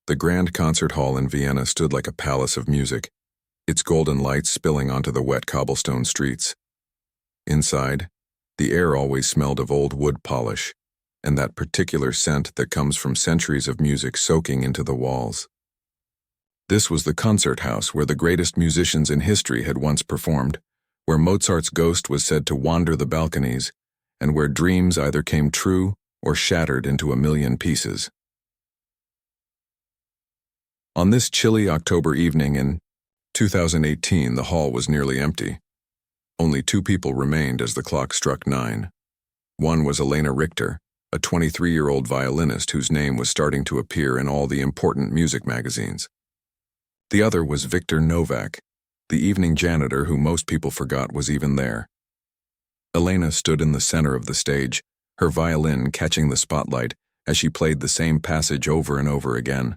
The grand concert hall in Vienna stood like a palace of music, its golden lights spilling onto the wet cobblestone streets. Inside, the air always smelled of old wood polish, and that particular scent that comes from centuries of music soaking into the walls. This was the concert house where the greatest musicians in history had once performed, where Mozart's ghost was said to wander the balconies, and where dreams either came true or shattered into a million pieces. On this chilly October evening in 2018, the hall was nearly empty. Only 2 people remained as the clock struck 9. One was Elena Richter, a 23-year-old violinist whose name was starting to appear in all the important music magazines. The other was Viktor Novak, the evening janitor who most people forgot was even there. Elena stood in the center of the stage, her violin catching the spotlight as she played the same passage over and over again.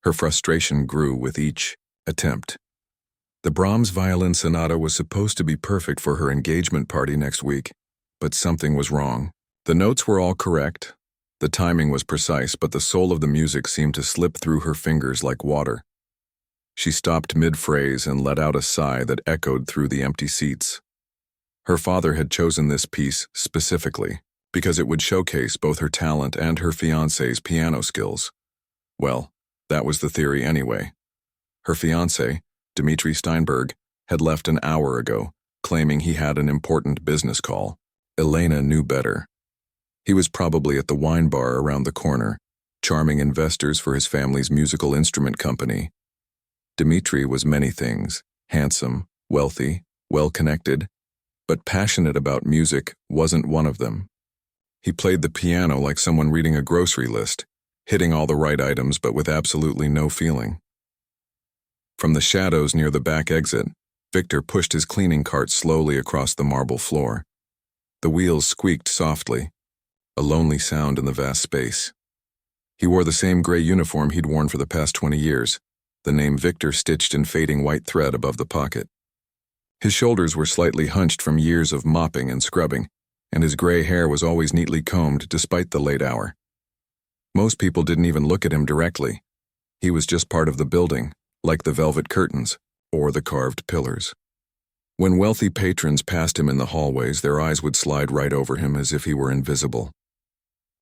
Her frustration grew with each attempt. The Brahms violin sonata was supposed to be perfect for her engagement party next week, but something was wrong. The notes were all correct, the timing was precise, but the soul of the music seemed to slip through her fingers like water. She stopped mid-phrase and let out a sigh that echoed through the empty seats. Her father had chosen this piece specifically because it would showcase both her talent and her fiancé's piano skills. Well, that was the theory anyway. Her fiancé, Dmitri Steinberg, had left an hour ago, claiming he had an important business call. Elena knew better. He was probably at the wine bar around the corner, charming investors for his family's musical instrument company. Dmitri was many things: handsome, wealthy, well-connected, but passionate about music wasn't one of them. He played the piano like someone reading a grocery list, hitting all the right items but with absolutely no feeling. From the shadows near the back exit, Victor pushed his cleaning cart slowly across the marble floor. The wheels squeaked softly, a lonely sound in the vast space. He wore the same gray uniform he'd worn for the past 20 years, the name Victor stitched in fading white thread above the pocket. His shoulders were slightly hunched from years of mopping and scrubbing, and his gray hair was always neatly combed despite the late hour. Most people didn't even look at him directly. He was just part of the building, like the velvet curtains or the carved pillars. When wealthy patrons passed him in the hallways, their eyes would slide right over him as if he were invisible.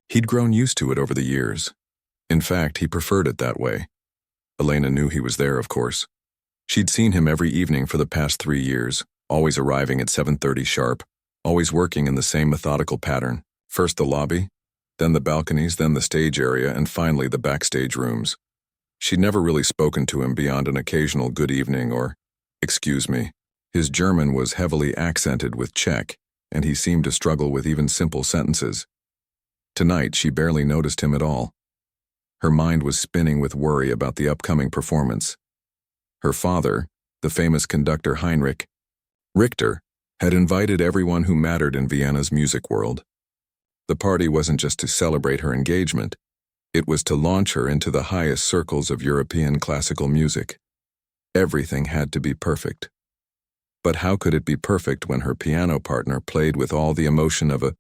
He'd grown used to it over the years. In fact, he preferred it that way. Elena knew he was there, of course. She'd seen him every evening for the past 3 years, always arriving at 7:30 sharp, always working in the same methodical pattern. First the lobby, then the balconies, then the stage area, and finally the backstage rooms. She'd never really spoken to him beyond an occasional good evening or, excuse me. His German was heavily accented with Czech, and he seemed to struggle with even simple sentences. Tonight, she barely noticed him at all. Her mind was spinning with worry about the upcoming performance. Her father, the famous conductor Heinrich Richter, had invited everyone who mattered in Vienna's music world. The party wasn't just to celebrate her engagement, it was to launch her into the highest circles of European classical music. Everything had to be perfect. But how could it be perfect when her piano partner played with all the emotion of a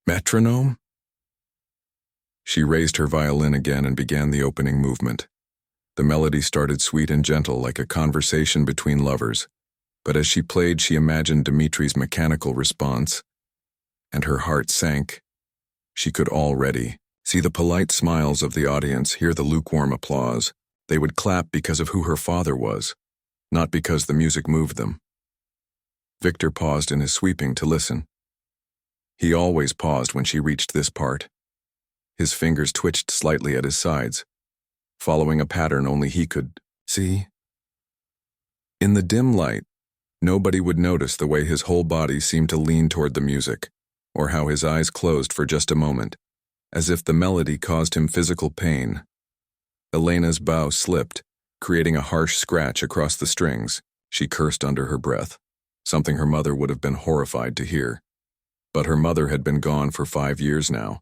metronome? She raised her violin again and began the opening movement. The melody started sweet and gentle like a conversation between lovers, but as she played, she imagined Dmitri's mechanical response, and her heart sank. She could already see the polite smiles of the audience, hear the lukewarm applause. They would clap because of who her father was, not because the music moved them. Victor paused in his sweeping to listen. He always paused when she reached this part. His fingers twitched slightly at his sides, following a pattern only he could see. In the dim light, nobody would notice the way his whole body seemed to lean toward the music, or how his eyes closed for just a moment, as if the melody caused him physical pain. Elena's bow slipped, creating a harsh scratch across the strings. She cursed under her breath, something her mother would have been horrified to hear. But her mother had been gone for 5 years now,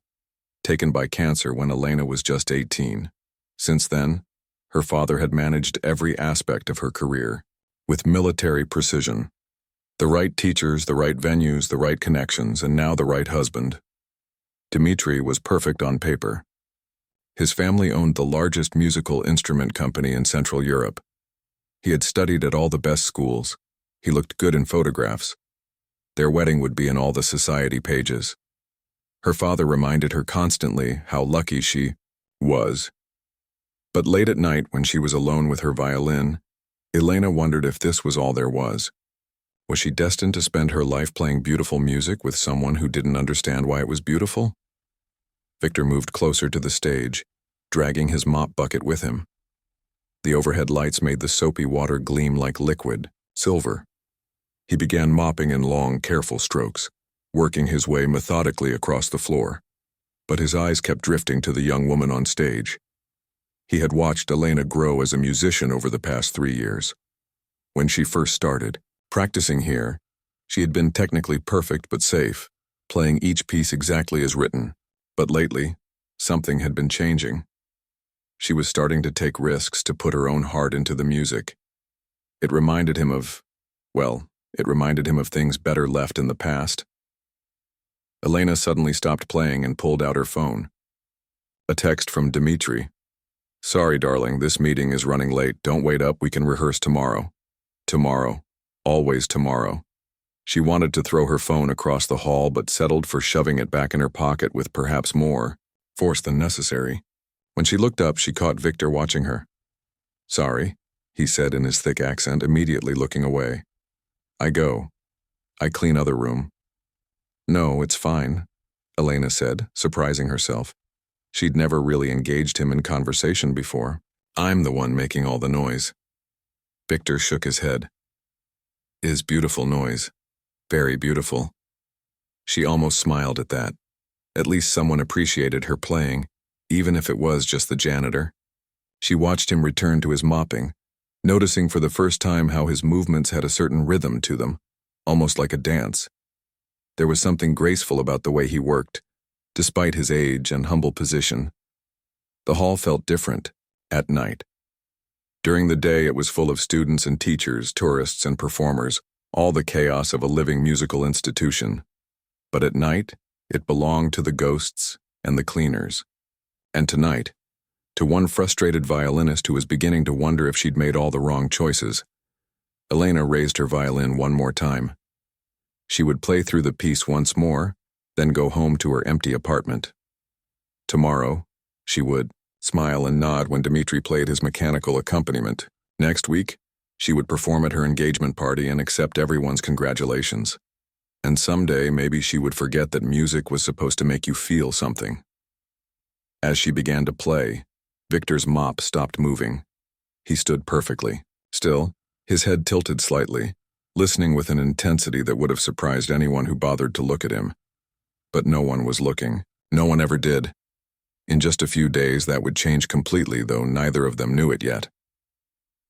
taken by cancer when Elena was just 18. Since then, her father had managed every aspect of her career, with military precision. The right teachers, the right venues, the right connections, and now the right husband. Dmitri was perfect on paper. His family owned the largest musical instrument company in Central Europe. He had studied at all the best schools. He looked good in photographs. Their wedding would be in all the society pages. Her father reminded her constantly how lucky she was. But late at night, when she was alone with her violin, Elena wondered if this was all there was. Was she destined to spend her life playing beautiful music with someone who didn't understand why it was beautiful? Victor moved closer to the stage, dragging his mop bucket with him. The overhead lights made the soapy water gleam like liquid, silver. He began mopping in long, careful strokes, working his way methodically across the floor. But his eyes kept drifting to the young woman on stage. He had watched Elena grow as a musician over the past 3 years. When she first started, practicing here, she had been technically perfect but safe, playing each piece exactly as written. But lately, something had been changing. She was starting to take risks to put her own heart into the music. It reminded him of things better left in the past. Elena suddenly stopped playing and pulled out her phone. A text from Dmitri. "Sorry, darling, this meeting is running late. Don't wait up, we can rehearse tomorrow." Tomorrow. Always tomorrow. She wanted to throw her phone across the hall but settled for shoving it back in her pocket with perhaps more force than necessary. When she looked up, she caught Victor watching her. "Sorry," he said in his thick accent, immediately looking away. I clean other room." "No, it's fine," Elena said, surprising herself. She'd never really engaged him in conversation before. "I'm the one making all the noise." Victor shook his head. "Is beautiful noise. Very beautiful." She almost smiled at that. At least someone appreciated her playing, even if it was just the janitor. She watched him return to his mopping, noticing for the first time how his movements had a certain rhythm to them, almost like a dance. There was something graceful about the way he worked, despite his age and humble position. The hall felt different, at night. During the day it was full of students and teachers, tourists and performers, all the chaos of a living musical institution. But at night, it belonged to the ghosts and the cleaners. And tonight, to one frustrated violinist who was beginning to wonder if she'd made all the wrong choices, Elena raised her violin one more time. She would play through the piece once more, then go home to her empty apartment. Tomorrow, she would smile and nod when Dmitri played his mechanical accompaniment. Next week, she would perform at her engagement party and accept everyone's congratulations. And someday, maybe she would forget that music was supposed to make you feel something. As she began to play, Victor's mop stopped moving. He stood perfectly, still, his head tilted slightly, listening with an intensity that would have surprised anyone who bothered to look at him. But no one was looking. No one ever did. In just a few days, that would change completely, though neither of them knew it yet.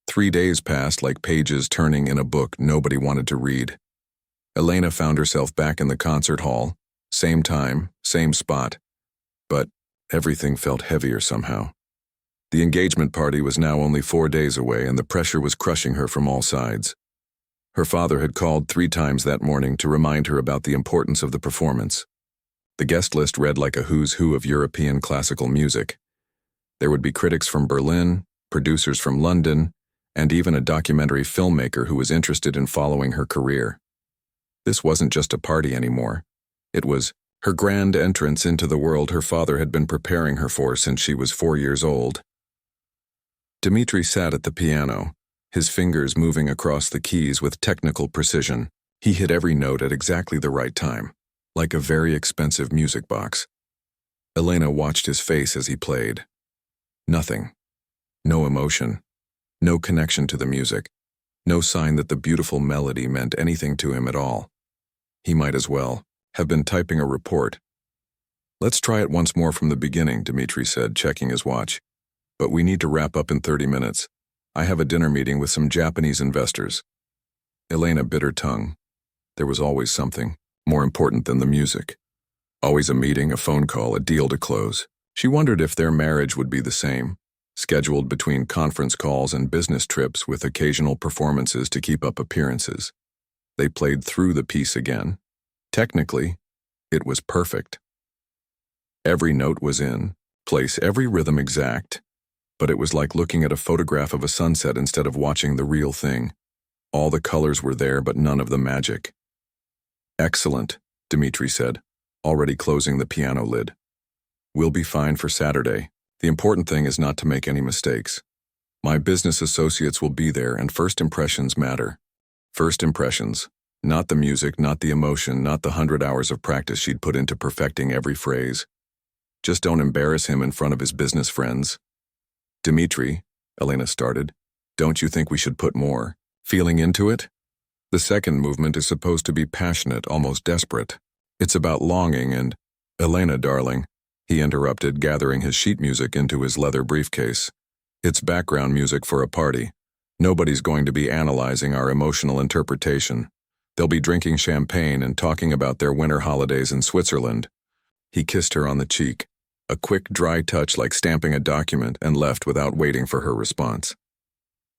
3 days passed like pages turning in a book nobody wanted to read. Elena found herself back in the concert hall, same time, same spot. But everything felt heavier somehow. The engagement party was now only 4 days away, and the pressure was crushing her from all sides. Her father had called 3 times that morning to remind her about the importance of the performance. The guest list read like a who's who of European classical music. There would be critics from Berlin, producers from London, and even a documentary filmmaker who was interested in following her career. This wasn't just a party anymore. It was her grand entrance into the world her father had been preparing her for since she was 4 years old. Dmitri sat at the piano, his fingers moving across the keys with technical precision. He hit every note at exactly the right time, like a very expensive music box. Elena watched his face as he played. Nothing. No emotion. No connection to the music. No sign that the beautiful melody meant anything to him at all. He might as well have been typing a report. "Let's try it once more from the beginning," Dmitri said, checking his watch. "But we need to wrap up in 30 minutes. I have a dinner meeting with some Japanese investors." Elena bit her tongue. There was always something more important than the music. Always a meeting, a phone call, a deal to close. She wondered if their marriage would be the same, scheduled between conference calls and business trips with occasional performances to keep up appearances. They played through the piece again. Technically, it was perfect. Every note was in, place, every rhythm exact. But it was like looking at a photograph of a sunset instead of watching the real thing. All the colors were there, but none of the magic. Excellent, Dmitri said, already closing the piano lid. We'll be fine for Saturday. The important thing is not to make any mistakes. My business associates will be there, and first impressions matter. First impressions. Not the music, not the emotion, not the 100 hours of practice she'd put into perfecting every phrase. Just don't embarrass him in front of his business friends. Dmitri, Elena started, don't you think we should put more feeling into it? The second movement is supposed to be passionate, almost desperate. It's about longing and… Elena, darling, he interrupted, gathering his sheet music into his leather briefcase. It's background music for a party. Nobody's going to be analyzing our emotional interpretation. They'll be drinking champagne and talking about their winter holidays in Switzerland. He kissed her on the cheek, a quick, dry touch like stamping a document, and left without waiting for her response.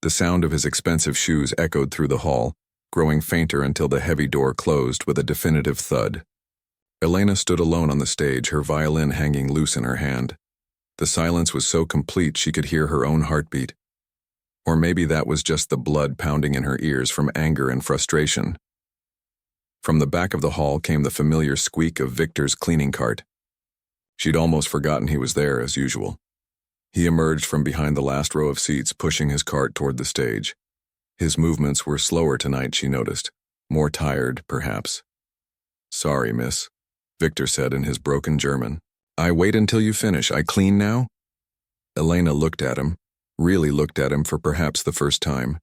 The sound of his expensive shoes echoed through the hall, growing fainter until the heavy door closed with a definitive thud. Elena stood alone on the stage, her violin hanging loose in her hand. The silence was so complete she could hear her own heartbeat. Or maybe that was just the blood pounding in her ears from anger and frustration. From the back of the hall came the familiar squeak of Victor's cleaning cart. She'd almost forgotten he was there, as usual. He emerged from behind the last row of seats, pushing his cart toward the stage. His movements were slower tonight, she noticed. More tired, perhaps. Sorry, miss, Victor said in his broken German. I wait until you finish. I clean now? Elena looked at him, really looked at him for perhaps the first time.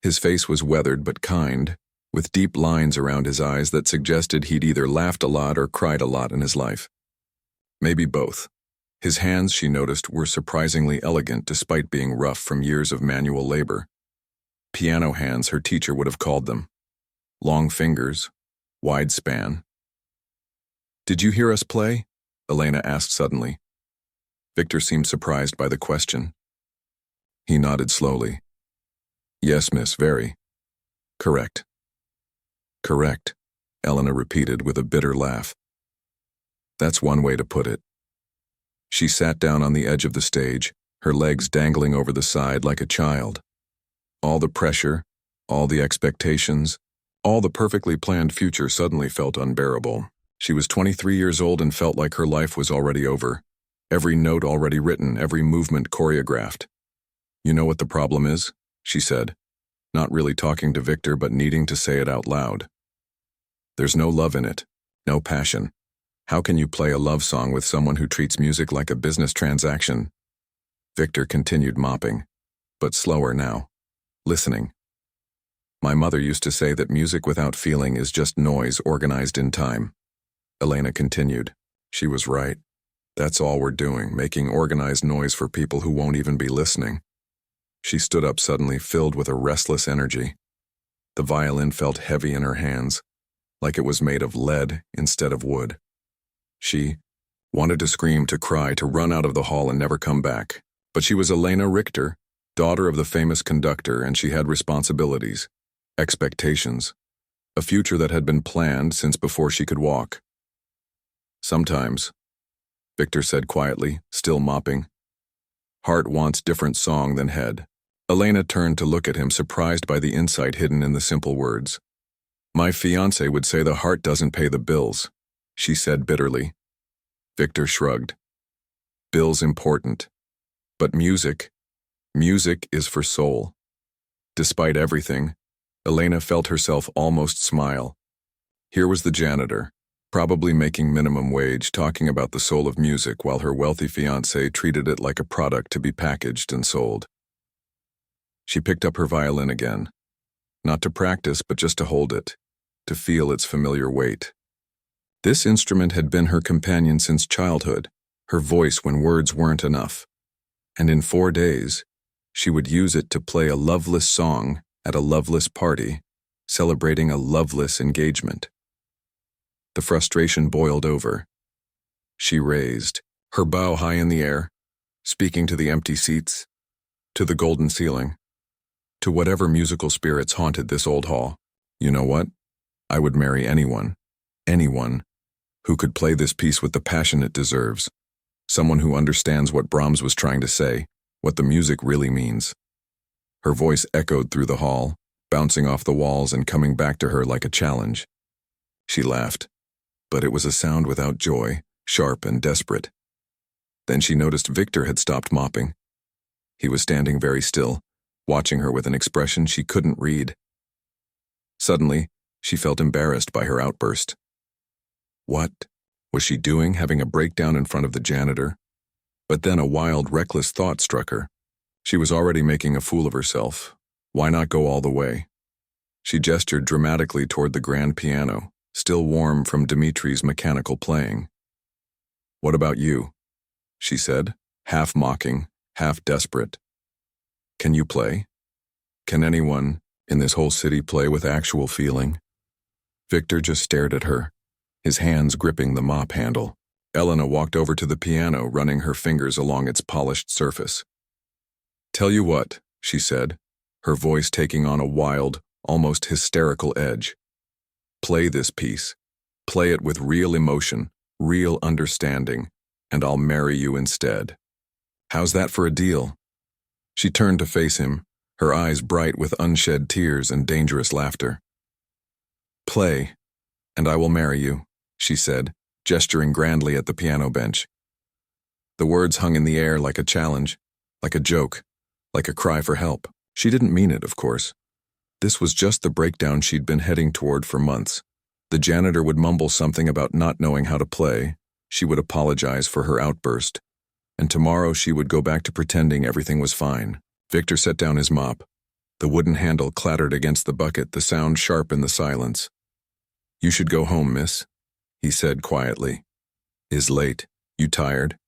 His face was weathered but kind, with deep lines around his eyes that suggested he'd either laughed a lot or cried a lot in his life. Maybe both. His hands, she noticed, were surprisingly elegant despite being rough from years of manual labor. Piano hands, her teacher would have called them. Long fingers, wide span. Did you hear us play? Elena asked suddenly. Victor seemed surprised by the question. He nodded slowly. Yes, miss, very. Correct. Correct, Elena repeated with a bitter laugh. That's one way to put it. She sat down on the edge of the stage, her legs dangling over the side like a child. All the pressure, all the expectations, all the perfectly planned future suddenly felt unbearable. She was 23 years old and felt like her life was already over. Every note already written, every movement choreographed. You know what the problem is? She said, not really talking to Victor but needing to say it out loud. There's no love in it, no passion. How can you play a love song with someone who treats music like a business transaction? Victor continued mopping, but slower now, listening. My mother used to say that music without feeling is just noise organized in time. Elena continued. She was right. That's all we're doing, making organized noise for people who won't even be listening. She stood up suddenly, filled with a restless energy. The violin felt heavy in her hands, like it was made of lead instead of wood. She wanted to scream, to cry, to run out of the hall and never come back. But she was Elena Richter, daughter of the famous conductor, and she had responsibilities, expectations, a future that had been planned since before she could walk. Sometimes, Victor said quietly, still mopping, heart wants different song than head. Elena turned to look at him, surprised by the insight hidden in the simple words. My fiancé would say the heart doesn't pay the bills, she said bitterly. Victor shrugged. Bills important. But music is for soul. Despite everything, Elena felt herself almost smile. Here was the janitor, probably making minimum wage, talking about the soul of music while her wealthy fiancé treated it like a product to be packaged and sold. She picked up her violin again, not to practice but just to hold it, to feel its familiar weight. This instrument had been her companion since childhood, her voice when words weren't enough. And in 4 days, she would use it to play a loveless song at a loveless party, celebrating a loveless engagement. The frustration boiled over. She raised, her bow high in the air, speaking to the empty seats, to the golden ceiling, to whatever musical spirits haunted this old hall. You know what? I would marry anyone, who could play this piece with the passion it deserves. Someone who understands what Brahms was trying to say, what the music really means. Her voice echoed through the hall, bouncing off the walls and coming back to her like a challenge. She laughed, but it was a sound without joy, sharp and desperate. Then she noticed Victor had stopped mopping. He was standing very still, watching her with an expression she couldn't read. Suddenly, she felt embarrassed by her outburst. What was she doing, having a breakdown in front of the janitor? But then a wild, reckless thought struck her. She was already making a fool of herself. Why not go all the way? She gestured dramatically toward the grand piano, still warm from Dimitri's mechanical playing. "What about you?" she said, half mocking, half desperate. "Can you play? Can anyone in this whole city play with actual feeling?" Victor just stared at her, his hands gripping the mop handle. Elena walked over to the piano, running her fingers along its polished surface. "Tell you what," she said, her voice taking on a wild, almost hysterical edge. "Play this piece. Play it with real emotion, real understanding, and I'll marry you instead. How's that for a deal?" She turned to face him, her eyes bright with unshed tears and dangerous laughter. "Play, and I will marry you," she said, gesturing grandly at the piano bench. The words hung in the air like a challenge, like a joke, like a cry for help. She didn't mean it, of course. This was just the breakdown she'd been heading toward for months. The janitor would mumble something about not knowing how to play, she would apologize for her outburst, and tomorrow she would go back to pretending everything was fine. Victor set down his mop. The wooden handle clattered against the bucket, the sound sharp in the silence. "You should go home, miss," he said quietly. "Is late. You tired?"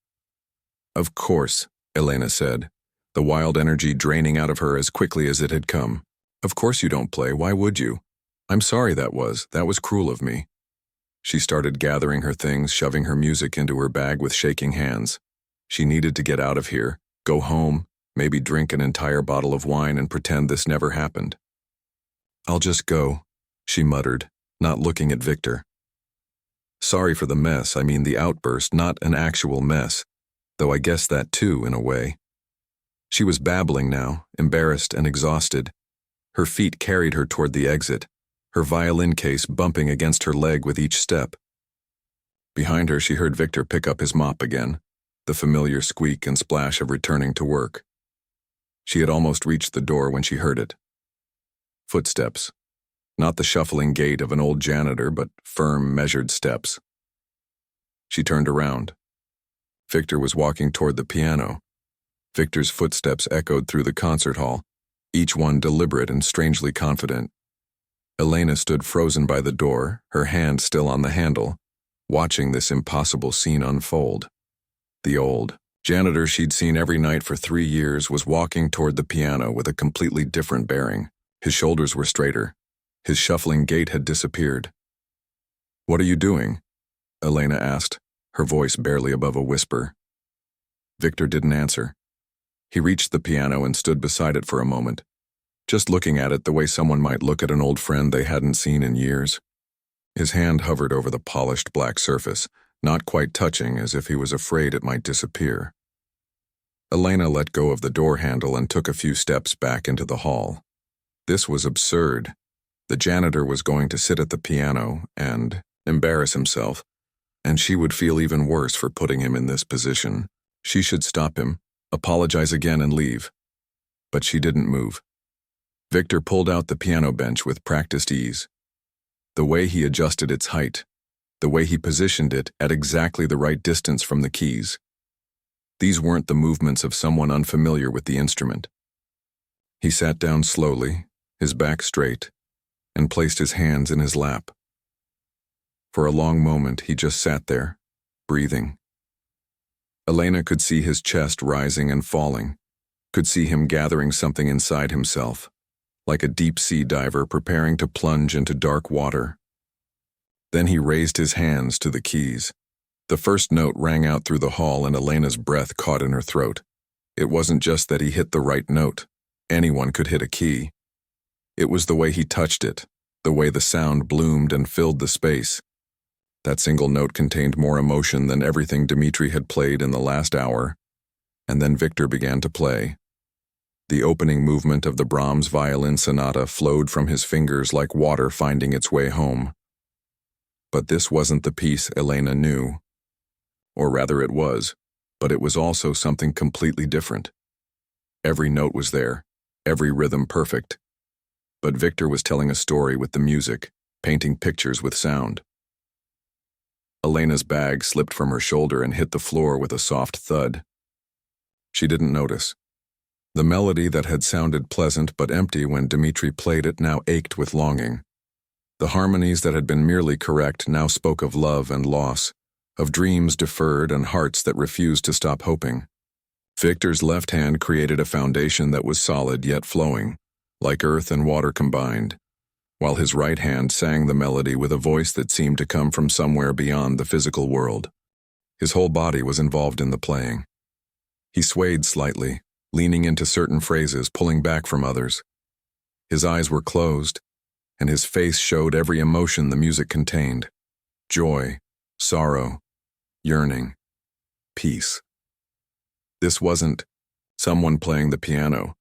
"Of course," Elena said, the wild energy draining out of her as quickly as it had come. "Of course you don't play. Why would you? I'm sorry that was cruel of me." She started gathering her things, shoving her music into her bag with shaking hands. She needed to get out of here, go home, maybe drink an entire bottle of wine and pretend this never happened. "I'll just go," she muttered, not looking at Victor. "Sorry for the mess, I mean the outburst, not an actual mess, though I guess that too, in a way." She was babbling now, embarrassed and exhausted. Her feet carried her toward the exit, her violin case bumping against her leg with each step. Behind her, she heard Victor pick up his mop again, the familiar squeak and splash of returning to work. She had almost reached the door when she heard it. Footsteps. Not the shuffling gait of an old janitor, but firm, measured steps. She turned around. Victor was walking toward the piano. Victor's footsteps echoed through the concert hall, each one deliberate and strangely confident. Elena stood frozen by the door, her hand still on the handle, watching this impossible scene unfold. The old janitor she'd seen every night for 3 years was walking toward the piano with a completely different bearing. His shoulders were straighter. His shuffling gait had disappeared. "What are you doing?" Elena asked, her voice barely above a whisper. Victor didn't answer. He reached the piano and stood beside it for a moment, just looking at it the way someone might look at an old friend they hadn't seen in years. His hand hovered over the polished black surface, not quite touching, as if he was afraid it might disappear. Elena let go of the door handle and took a few steps back into the hall. This was absurd. The janitor was going to sit at the piano and embarrass himself, and she would feel even worse for putting him in this position. She should stop him, apologize again and leave. But she didn't move. Victor pulled out the piano bench with practiced ease. The way he adjusted its height, the way he positioned it at exactly the right distance from the keys. These weren't the movements of someone unfamiliar with the instrument. He sat down slowly, his back straight, and placed his hands in his lap. For a long moment, he just sat there, breathing. Elena could see his chest rising and falling, could see him gathering something inside himself, like a deep-sea diver preparing to plunge into dark water. Then he raised his hands to the keys. The first note rang out through the hall and Elena's breath caught in her throat. It wasn't just that he hit the right note. Anyone could hit a key. It was the way he touched it, the way the sound bloomed and filled the space. That single note contained more emotion than everything Dmitri had played in the last hour, and then Victor began to play. The opening movement of the Brahms violin sonata flowed from his fingers like water finding its way home. But this wasn't the piece Elena knew. Or rather it was, but it was also something completely different. Every note was there, every rhythm perfect. But Victor was telling a story with the music, painting pictures with sound. Elena's bag slipped from her shoulder and hit the floor with a soft thud. She didn't notice. The melody that had sounded pleasant but empty when Dmitri played it now ached with longing. The harmonies that had been merely correct now spoke of love and loss, of dreams deferred and hearts that refused to stop hoping. Victor's left hand created a foundation that was solid yet flowing, like earth and water combined, while his right hand sang the melody with a voice that seemed to come from somewhere beyond the physical world. His whole body was involved in the playing. He swayed slightly, leaning into certain phrases, pulling back from others. His eyes were closed, and his face showed every emotion the music contained: joy, sorrow, yearning, peace. This wasn't someone playing the piano.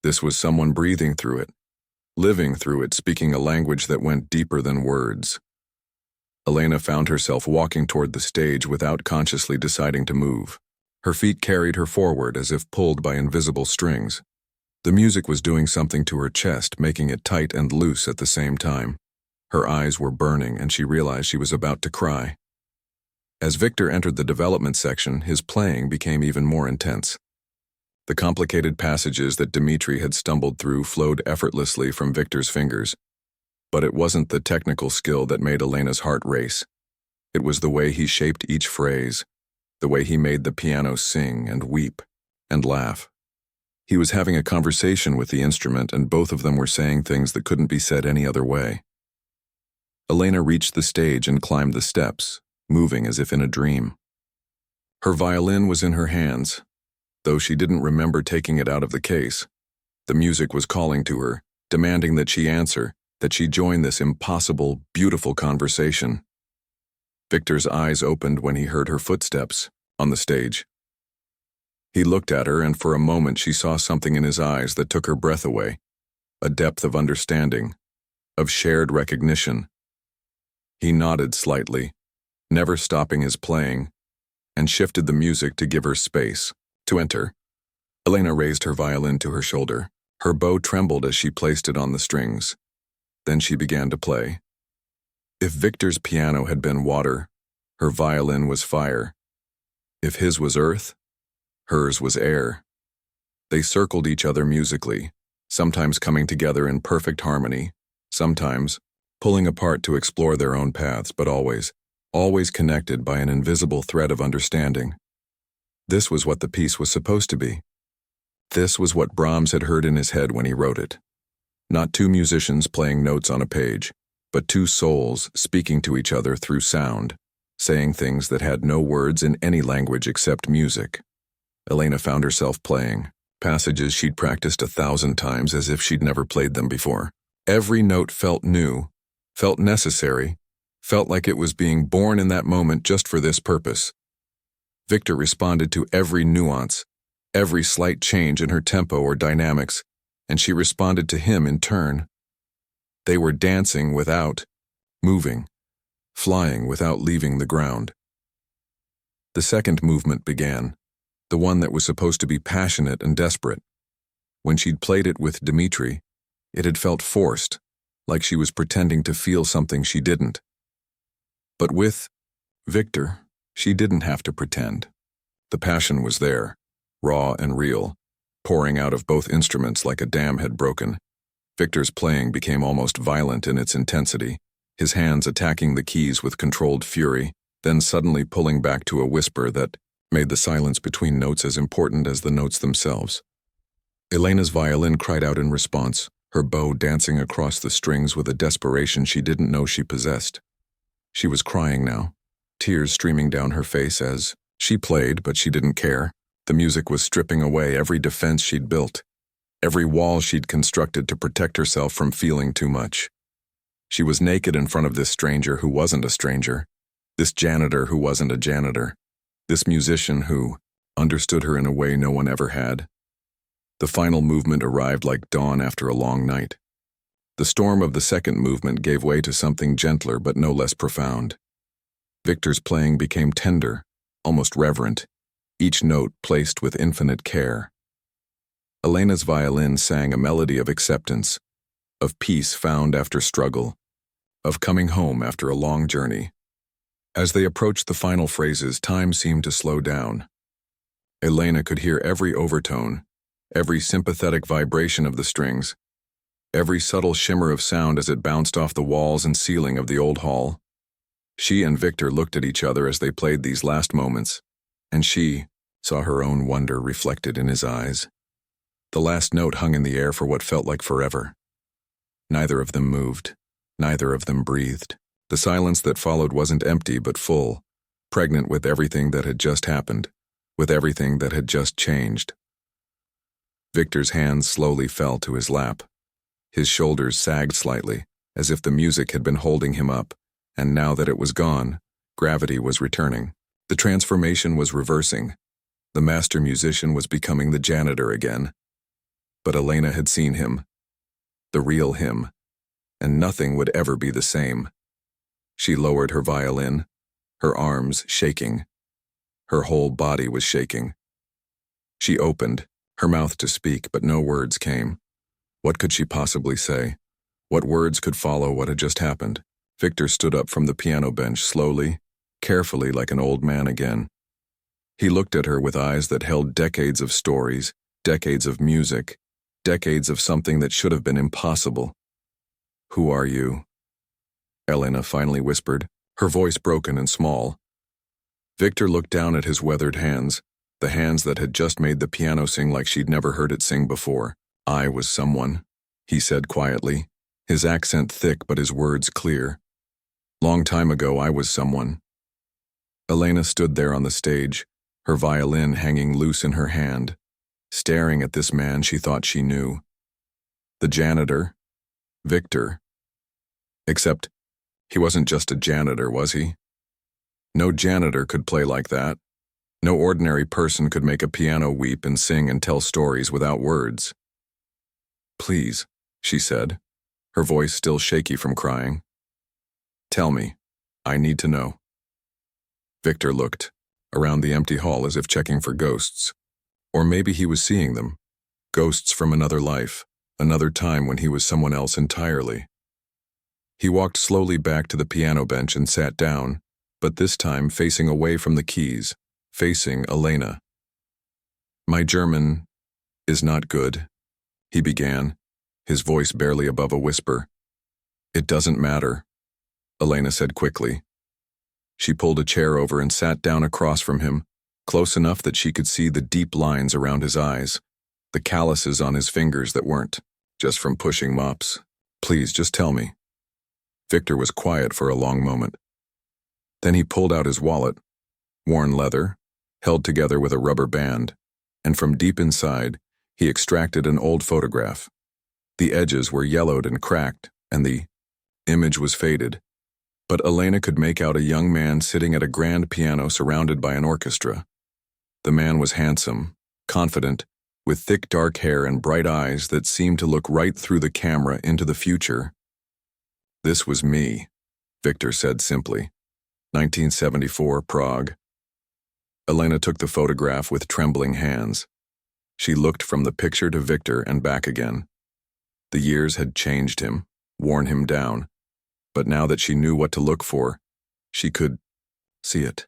This was someone breathing through it, living through it, speaking a language that went deeper than words. Elena found herself walking toward the stage without consciously deciding to move. Her feet carried her forward as if pulled by invisible strings. The music was doing something to her chest, making it tight and loose at the same time. Her eyes were burning, and she realized she was about to cry. As Victor entered the development section, his playing became even more intense. The complicated passages that Dmitri had stumbled through flowed effortlessly from Victor's fingers. But it wasn't the technical skill that made Elena's heart race. It was the way he shaped each phrase, the way he made the piano sing and weep and laugh. He was having a conversation with the instrument, and both of them were saying things that couldn't be said any other way. Elena reached the stage and climbed the steps, moving as if in a dream. Her violin was in her hands, though she didn't remember taking it out of the case. The music was calling to her, demanding that she answer, that she join this impossible, beautiful conversation. Victor's eyes opened when he heard her footsteps on the stage. He looked at her, and for a moment she saw something in his eyes that took her breath away, a depth of understanding, of shared recognition. He nodded slightly, never stopping his playing, and shifted the music to give her space to enter. Elena raised her violin to her shoulder. Her bow trembled as she placed it on the strings. Then she began to play. If Victor's piano had been water, her violin was fire. If his was earth, hers was air. They circled each other musically, sometimes coming together in perfect harmony, sometimes pulling apart to explore their own paths, but always connected by an invisible thread of understanding. This was what the piece was supposed to be. This was what Brahms had heard in his head when he wrote it. Not two musicians playing notes on a page, but two souls speaking to each other through sound, saying things that had no words in any language except music. Elena found herself playing passages she'd practiced 1,000 times as if she'd never played them before. Every note felt new, felt necessary, felt like it was being born in that moment just for this purpose. Victor responded to every nuance, every slight change in her tempo or dynamics, and she responded to him in turn. They were dancing without moving, flying without leaving the ground. The second movement began, the one that was supposed to be passionate and desperate. When she'd played it with Dmitri, it had felt forced, like she was pretending to feel something she didn't. But with Victor, she didn't have to pretend. The passion was there, raw and real, pouring out of both instruments like a dam had broken. Victor's playing became almost violent in its intensity, his hands attacking the keys with controlled fury, then suddenly pulling back to a whisper that made the silence between notes as important as the notes themselves. Elena's violin cried out in response, her bow dancing across the strings with a desperation she didn't know she possessed. She was crying now, tears streaming down her face as she played, but she didn't care. The music was stripping away every defense she'd built, every wall she'd constructed to protect herself from feeling too much. She was naked in front of this stranger who wasn't a stranger, This janitor who wasn't a janitor. This musician who understood her in a way no one ever had. The final movement arrived like dawn after a long night. The storm of the second movement gave way to something gentler but no less profound. Victor's playing became tender, almost reverent, each note placed with infinite care. Elena's violin sang a melody of acceptance, of peace found after struggle, of coming home after a long journey. As they approached the final phrases, time seemed to slow down. Elena could hear every overtone, every sympathetic vibration of the strings, every subtle shimmer of sound as it bounced off the walls and ceiling of the old hall. She and Victor looked at each other as they played these last moments, and she saw her own wonder reflected in his eyes. The last note hung in the air for what felt like forever. Neither of them moved. Neither of them breathed. The silence that followed wasn't empty but full, pregnant with everything that had just happened, with everything that had just changed. Victor's hands slowly fell to his lap. His shoulders sagged slightly, as if the music had been holding him up, and now that it was gone, gravity was returning. The transformation was reversing. The master musician was becoming the janitor again. But Elena had seen him, the real him, and nothing would ever be the same. She lowered her violin, her arms shaking. Her whole body was shaking. She opened her mouth to speak, but no words came. What could she possibly say? What words could follow what had just happened? Victor stood up from the piano bench slowly, carefully, like an old man again. He looked at her with eyes that held decades of stories, decades of music, decades of something that should have been impossible. "Who are you?" Elena finally whispered, her voice broken and small. Victor looked down at his weathered hands, the hands that had just made the piano sing like she'd never heard it sing before. "I was someone," he said quietly, his accent thick but his words clear. "Long time ago, I was someone." Elena stood there on the stage, her violin hanging loose in her hand, staring at this man she thought she knew. The janitor, Victor. Except, he wasn't just a janitor, was he? No janitor could play like that. No ordinary person could make a piano weep and sing and tell stories without words. "Please," she said, her voice still shaky from crying. "Tell me. I need to know." Victor looked around the empty hall as if checking for ghosts. Or maybe he was seeing them. Ghosts from another life, another time when he was someone else entirely. He walked slowly back to the piano bench and sat down, but this time facing away from the keys, facing Elena. "My German is not good," he began, his voice barely above a whisper. "It doesn't matter," Elena said quickly. She pulled a chair over and sat down across from him, close enough that she could see the deep lines around his eyes, the calluses on his fingers that weren't just from pushing mops. "Please, just tell me." Victor was quiet for a long moment. Then he pulled out his wallet, worn leather, held together with a rubber band, and from deep inside, he extracted an old photograph. The edges were yellowed and cracked, and the image was faded. But Elena could make out a young man sitting at a grand piano surrounded by an orchestra. The man was handsome, confident, with thick dark hair and bright eyes that seemed to look right through the camera into the future. "This was me," Victor said simply. 1974, Prague. Elena took the photograph with trembling hands. She looked from the picture to Victor and back again. The years had changed him, worn him down, but now that she knew what to look for, she could see it.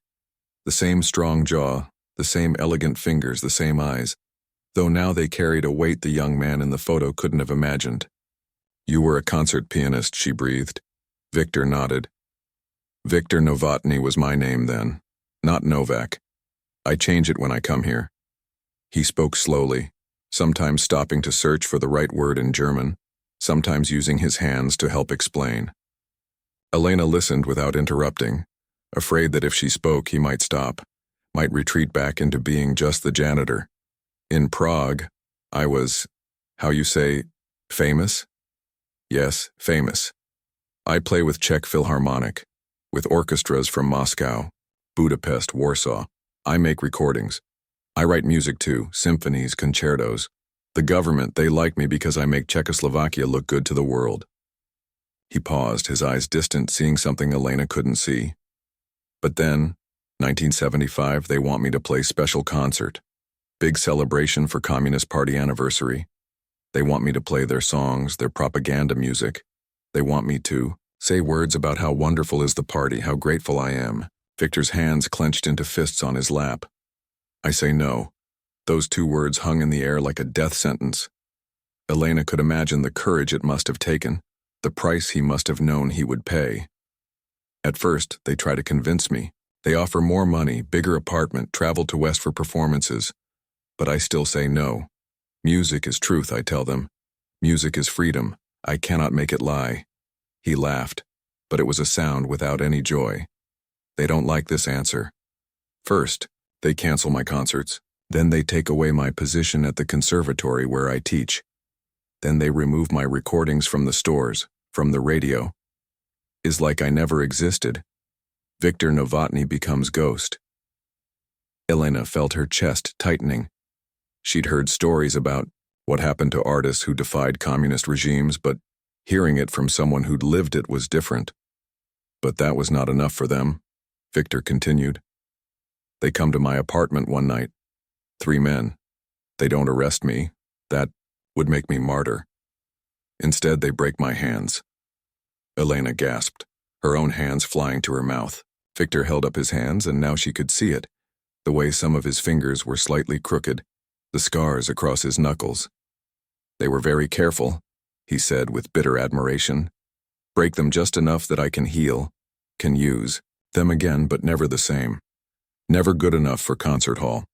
The same strong jaw, the same elegant fingers, the same eyes, though now they carried a weight the young man in the photo couldn't have imagined. "You were a concert pianist," she breathed. Victor nodded. "Victor Novotny was my name then, not Novak. I change it when I come here." He spoke slowly, sometimes stopping to search for the right word in German, sometimes using his hands to help explain. Elena listened without interrupting, afraid that if she spoke he might stop, might retreat back into being just the janitor. "In Prague, I was, how you say, famous?" "Yes, famous. I play with Czech Philharmonic. with orchestras from Moscow, Budapest, Warsaw. I make recordings. I write music too, symphonies, concertos. The government, they like me because I make Czechoslovakia look good to the world." He paused, his eyes distant, seeing something Elena couldn't see. "But then, 1975, they want me to play special concert. Big celebration for Communist Party anniversary. They want me to play their songs, their propaganda music. They want me to say words about how wonderful is the party, how grateful I am." Victor's hands clenched into fists on his lap. I say no. Those two words hung in the air like a death sentence. Elena could imagine the courage it must have taken, the price he must have known he would pay. At first, they try to convince me. They offer more money, bigger apartment, travel to West for performances. But I still say no. Music is truth, I tell them. Music is freedom. I cannot make it lie. He laughed, but it was a sound without any joy. They don't like this answer. First, they cancel my concerts. Then they take away my position at the conservatory where I teach. Then they remove my recordings from the stores, from the radio. Is like I never existed. Victor Novotny becomes ghost. Elena felt her chest tightening. She'd heard stories about what happened to artists who defied communist regimes, but hearing it from someone who'd lived it was different. But that was not enough for them, Victor continued. They come to my apartment one night. 3 men. They don't arrest me. That would make me martyr. Instead, they break my hands. Elena gasped, her own hands flying to her mouth. Victor held up his hands, and now she could see it, the way some of his fingers were slightly crooked, the scars across his knuckles. They were very careful, he said with bitter admiration. Break them just enough that I can heal, can use them again, but never the same. Never good enough for concert hall.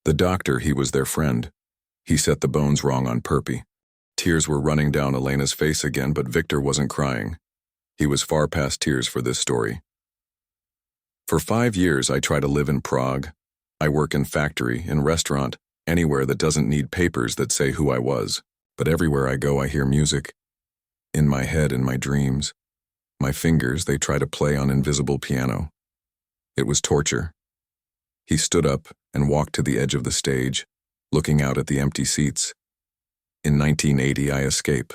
The doctor, he was their friend. He set the bones wrong on purpose. Tears were running down Elena's face again, but Victor wasn't crying. He was far past tears for this story. For 5 years, I try to live in Prague. I work in factory, in restaurant, anywhere that doesn't need papers that say who I was. But everywhere I go, I hear music. In my head, in my dreams. My fingers, they try to play on invisible piano. It was torture. He stood up and walked to the edge of the stage, looking out at the empty seats. In 1980, I escape.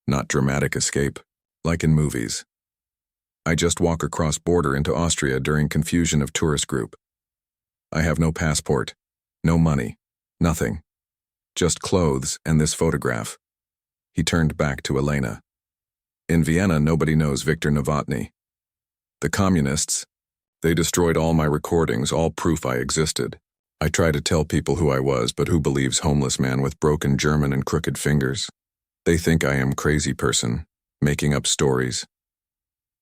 Not dramatic escape, like in movies. I just walk across border into Austria during confusion of tourist group. I have no passport, no money, nothing. Just clothes and this photograph. He turned back to Elena. In Vienna, nobody knows Victor Novotny. The communists, they destroyed all my recordings, all proof I existed. I try to tell people who I was, but who believes homeless man with broken German and crooked fingers? They think I am crazy person, making up stories.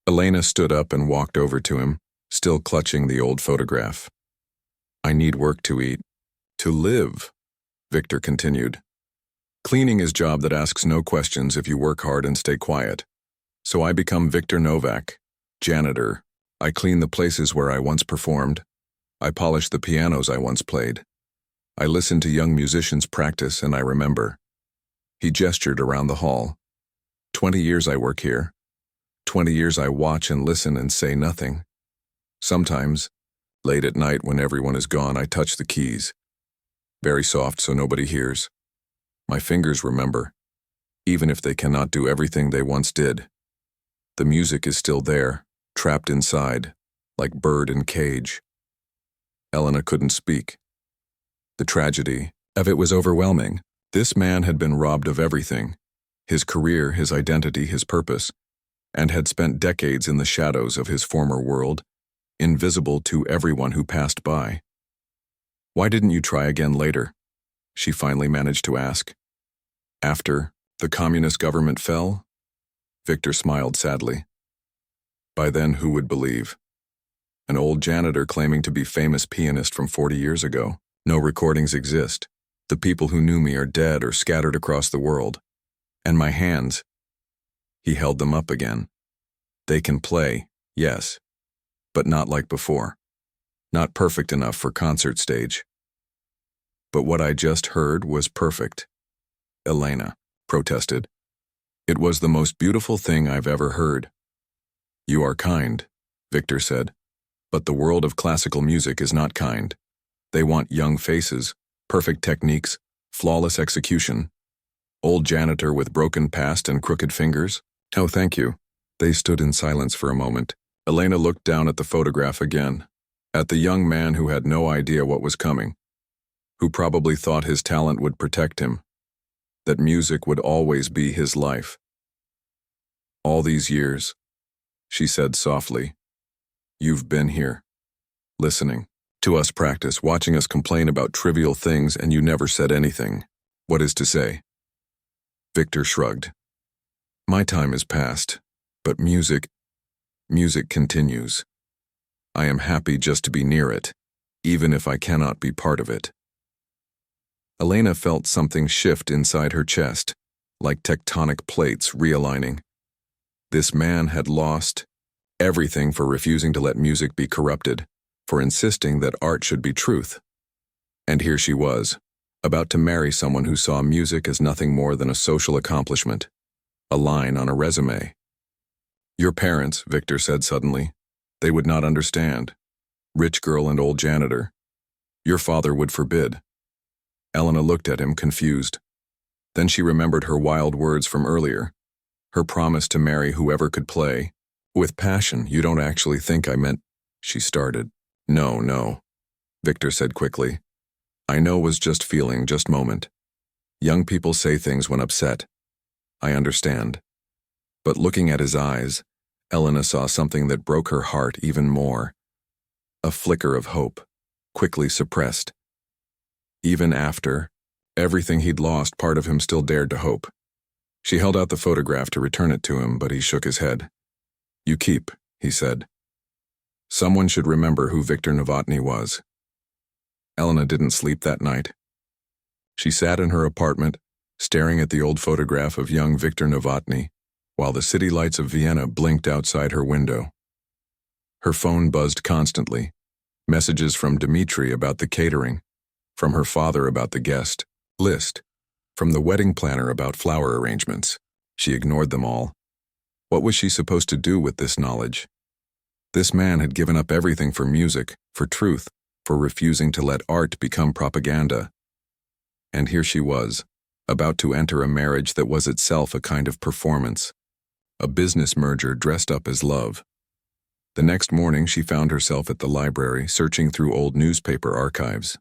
Elena stood up and walked over to him, still clutching the old photograph. I need work to eat. To live, Victor continued. Cleaning is job that asks no questions if you work hard and stay quiet. So I become Victor Novak, janitor. I clean the places where I once performed. I polish the pianos I once played. I listen to young musicians practice and I remember. He gestured around the hall. 20 years I work here. 20 years I watch and listen and say nothing. Sometimes, late at night when everyone is gone, I touch the keys. Very soft so nobody hears. My fingers remember, even if they cannot do everything they once did. The music is still there, trapped inside, like bird in cage. Elena couldn't speak. The tragedy of it was overwhelming. This man had been robbed of everything, his career, his identity, his purpose, and had spent decades in the shadows of his former world, invisible to everyone who passed by. Why didn't you try again later? She finally managed to ask. After the communist government fell? Victor smiled sadly. By then, who would believe? An old janitor claiming to be famous pianist from 40 years ago. No recordings exist. The people who knew me are dead or scattered across the world. And my hands. He held them up again. They can play, yes, but not like before. Not perfect enough for concert stage. But what I just heard was perfect. Elena protested. It was the most beautiful thing I've ever heard. You are kind, Victor said. But the world of classical music is not kind. They want young faces, perfect techniques, flawless execution. Old janitor with broken past and crooked fingers? Oh, thank you. They stood in silence for a moment. Elena looked down at the photograph again, at the young man who had no idea what was coming, who probably thought his talent would protect him, that music would always be his life. All these years, she said softly, you've been here, listening to us practice, watching us complain about trivial things, and you never said anything. What is to say? Victor shrugged. My time is past, but music continues. I am happy just to be near it, even if I cannot be part of it. Elena felt something shift inside her chest, like tectonic plates realigning. This man had lost everything for refusing to let music be corrupted, for insisting that art should be truth. And here she was, about to marry someone who saw music as nothing more than a social accomplishment, a line on a resume. Your parents, Victor said suddenly, they would not understand. Rich girl and old janitor. Your father would forbid. Elena looked at him, confused. Then she remembered her wild words from earlier, her promise to marry whoever could play. With passion, you don't actually think I meant, she started. No, Victor said quickly. I know was just feeling, just moment. Young people say things when upset. I understand. But looking at his eyes, Elena saw something that broke her heart even more. A flicker of hope, quickly suppressed. Even after everything he'd lost, part of him still dared to hope. She held out the photograph to return it to him, but he shook his head. You keep, he said. Someone should remember who Victor Novotny was. Elena didn't sleep that night. She sat in her apartment, staring at the old photograph of young Victor Novotny, while the city lights of Vienna blinked outside her window. Her phone buzzed constantly, messages from Dmitri about the catering, from her father about the guest list, from the wedding planner about flower arrangements. She ignored them all. What was she supposed to do with this knowledge? This man had given up everything for music, for truth, for refusing to let art become propaganda. And here she was, about to enter a marriage that was itself a kind of performance, a business merger dressed up as love. The next morning she found herself at the library, searching through old newspaper archives.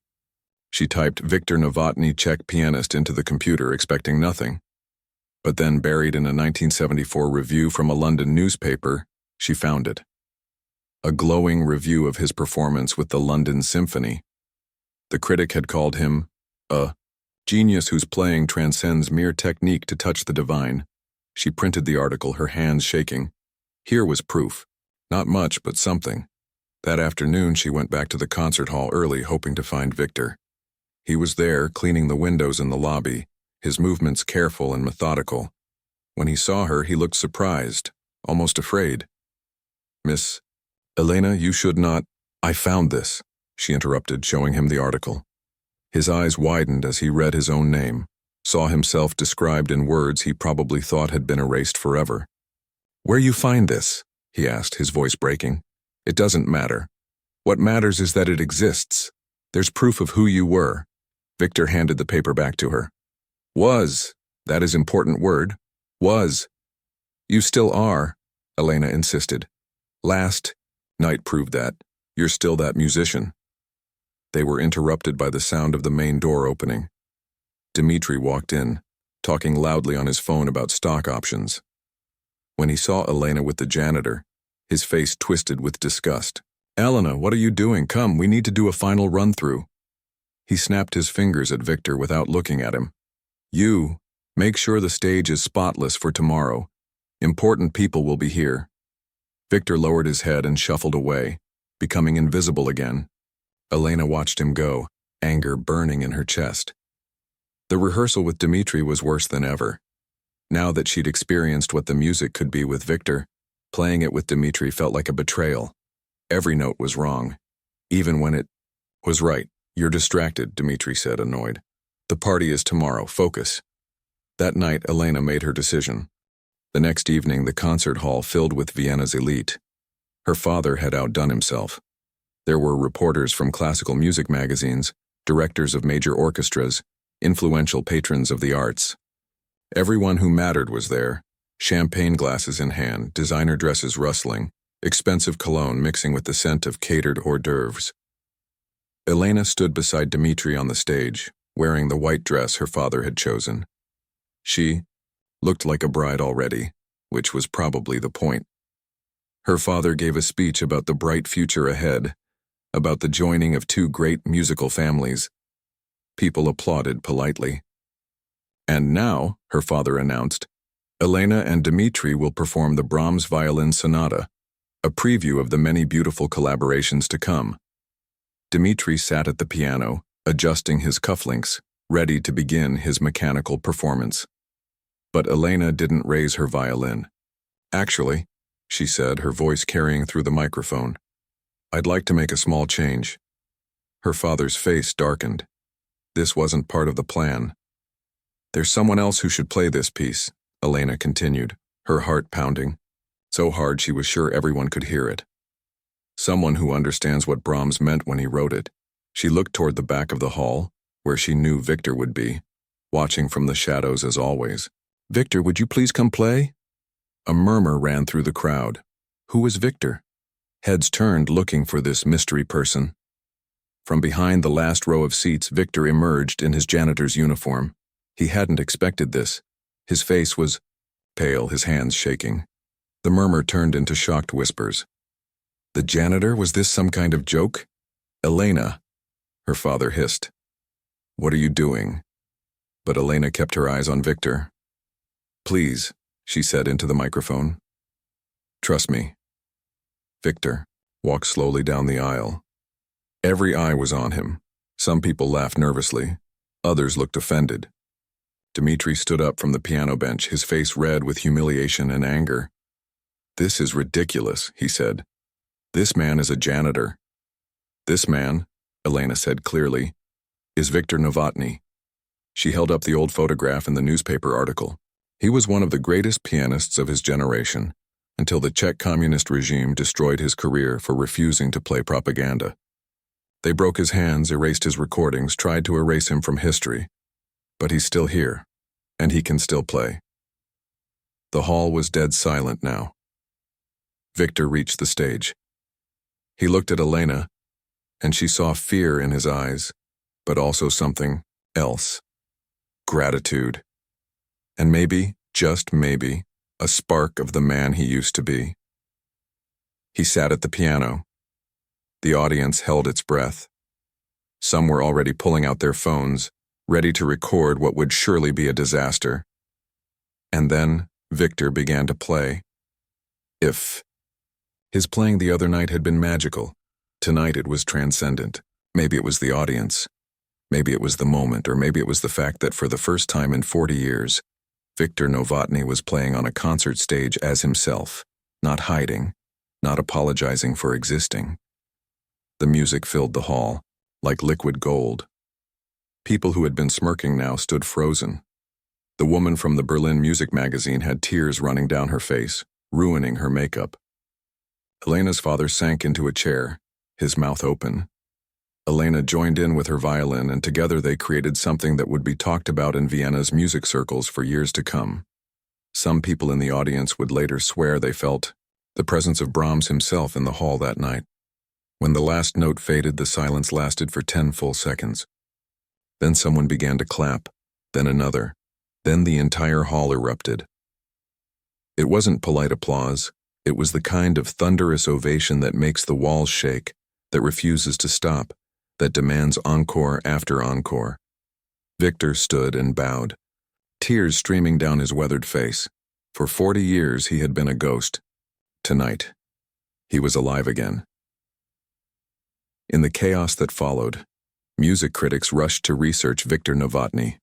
She typed Victor Novotny, Czech pianist, into the computer, expecting nothing. But then, buried in a 1974 review from a London newspaper, she found it. A glowing review of his performance with the London Symphony. The critic had called him a genius whose playing transcends mere technique to touch the divine. She printed the article, her hands shaking. Here was proof. Not much, but something. That afternoon she went back to the concert hall early, hoping to find Victor. He was there, cleaning the windows in the lobby, his movements careful and methodical. When he saw her, he looked surprised, almost afraid. Miss Elena, you should not— I found this, she interrupted, showing him the article. His eyes widened as he read his own name, saw himself described in words he probably thought had been erased forever. Where you find this? He asked, his voice breaking. It doesn't matter. What matters is that it exists. There's proof of who you were. Victor handed the paper back to her. Was. That is important word. Was. You still are, Elena insisted. Last night proved that. You're still that musician. They were interrupted by the sound of the main door opening. Dmitri walked in, talking loudly on his phone about stock options. When he saw Elena with the janitor, his face twisted with disgust. Elena, what are you doing? Come, we need to do a final run-through. He snapped his fingers at Victor without looking at him. You, make sure the stage is spotless for tomorrow. Important people will be here. Victor lowered his head and shuffled away, becoming invisible again. Elena watched him go, anger burning in her chest. The rehearsal with Dmitri was worse than ever. Now that she'd experienced what the music could be with Victor, playing it with Dmitri felt like a betrayal. Every note was wrong, even when it was right. You're distracted, Dmitri said, annoyed. The party is tomorrow. Focus. That night, Elena made her decision. The next evening, the concert hall filled with Vienna's elite. Her father had outdone himself. There were reporters from classical music magazines, directors of major orchestras, influential patrons of the arts. Everyone who mattered was there, champagne glasses in hand, designer dresses rustling, expensive cologne mixing with the scent of catered hors d'oeuvres. Elena stood beside Dmitri on the stage, wearing the white dress her father had chosen. She looked like a bride already, which was probably the point. Her father gave a speech about the bright future ahead, about the joining of two great musical families. People applauded politely. And now, her father announced, Elena and Dmitri will perform the Brahms Violin Sonata, a preview of the many beautiful collaborations to come. Dmitri sat at the piano, adjusting his cufflinks, ready to begin his mechanical performance. But Elena didn't raise her violin. Actually, she said, her voice carrying through the microphone, I'd like to make a small change. Her father's face darkened. This wasn't part of the plan. There's someone else who should play this piece, Elena continued, her heart pounding, so hard she was sure everyone could hear it. Someone who understands what Brahms meant when he wrote it. She looked toward the back of the hall, where she knew Victor would be, watching from the shadows as always. Victor, would you please come play? A murmur ran through the crowd. Who was Victor? Heads turned looking for this mystery person. From behind the last row of seats, Victor emerged in his janitor's uniform. He hadn't expected this. His face was pale, his hands shaking. The murmur turned into shocked whispers. The janitor? Was this some kind of joke? Elena, her father hissed. What are you doing? But Elena kept her eyes on Victor. Please, she said into the microphone. Trust me. Victor walked slowly down the aisle. Every eye was on him. Some people laughed nervously. Others looked offended. Dmitri stood up from the piano bench, his face red with humiliation and anger. This is ridiculous, he said. This man is a janitor. This man, Elena said clearly, is Victor Novotny. She held up the old photograph in the newspaper article. He was one of the greatest pianists of his generation, until the Czech communist regime destroyed his career for refusing to play propaganda. They broke his hands, erased his recordings, tried to erase him from history. But he's still here, and he can still play. The hall was dead silent now. Victor reached the stage. He looked at Elena, and she saw fear in his eyes, but also something else. Gratitude. And maybe, just maybe, a spark of the man he used to be. He sat at the piano. The audience held its breath. Some were already pulling out their phones, ready to record what would surely be a disaster. And then Victor began to play. His playing the other night had been magical. Tonight it was transcendent. Maybe it was the audience. Maybe it was the moment, or maybe it was the fact that for the first time in 40 years, Victor Novotny was playing on a concert stage as himself, not hiding, not apologizing for existing. The music filled the hall, like liquid gold. People who had been smirking now stood frozen. The woman from the Berlin music magazine had tears running down her face, ruining her makeup. Elena's father sank into a chair, his mouth open. Elena joined in with her violin, and together they created something that would be talked about in Vienna's music circles for years to come. Some people in the audience would later swear they felt the presence of Brahms himself in the hall that night. When the last note faded, the silence lasted for 10 full seconds. Then someone began to clap, then another, then the entire hall erupted. It wasn't polite applause. It was the kind of thunderous ovation that makes the walls shake, that refuses to stop, that demands encore after encore. Victor stood and bowed, tears streaming down his weathered face. For 40 years he had been a ghost. Tonight, he was alive again. In the chaos that followed, music critics rushed to research Victor Novotny.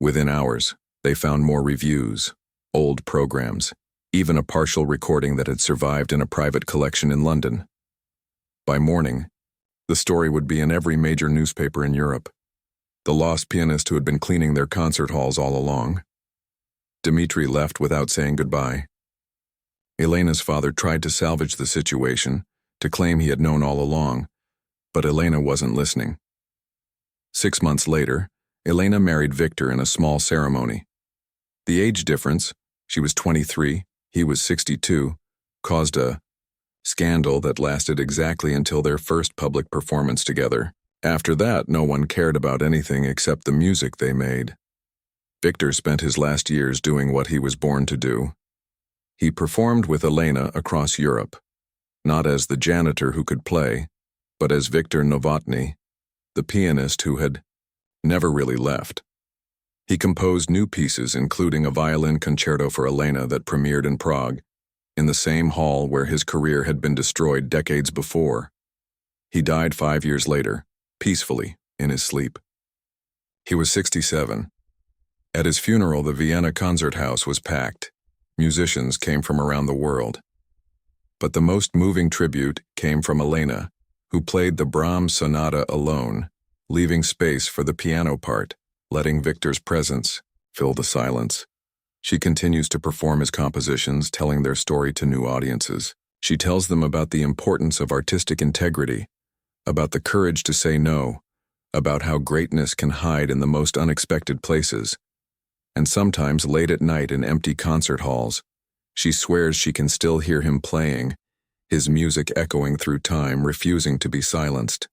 Within hours, they found more reviews, old programs, even a partial recording that had survived in a private collection in London. By morning, the story would be in every major newspaper in Europe. The lost pianist who had been cleaning their concert halls all along. Dmitri left without saying goodbye. Elena's father tried to salvage the situation, to claim he had known all along, but Elena wasn't listening. 6 months later, Elena married Victor in a small ceremony. The age difference, she was 23, he was 62, caused a scandal that lasted exactly until their first public performance together. After that, no one cared about anything except the music they made. Victor spent his last years doing what he was born to do. He performed with Elena across Europe, not as the janitor who could play, but as Victor Novotny, the pianist who had never really left. He composed new pieces, including a violin concerto for Elena that premiered in Prague, in the same hall where his career had been destroyed decades before. He died 5 years later, peacefully, in his sleep. He was 67. At his funeral, the Vienna concert house was packed. Musicians came from around the world. But the most moving tribute came from Elena, who played the Brahms sonata alone, leaving space for the piano part, letting Victor's presence fill the silence. She continues to perform his compositions, telling their story to new audiences. She tells them about the importance of artistic integrity, about the courage to say no, about how greatness can hide in the most unexpected places. And sometimes late at night in empty concert halls, she swears she can still hear him playing, his music echoing through time, refusing to be silenced.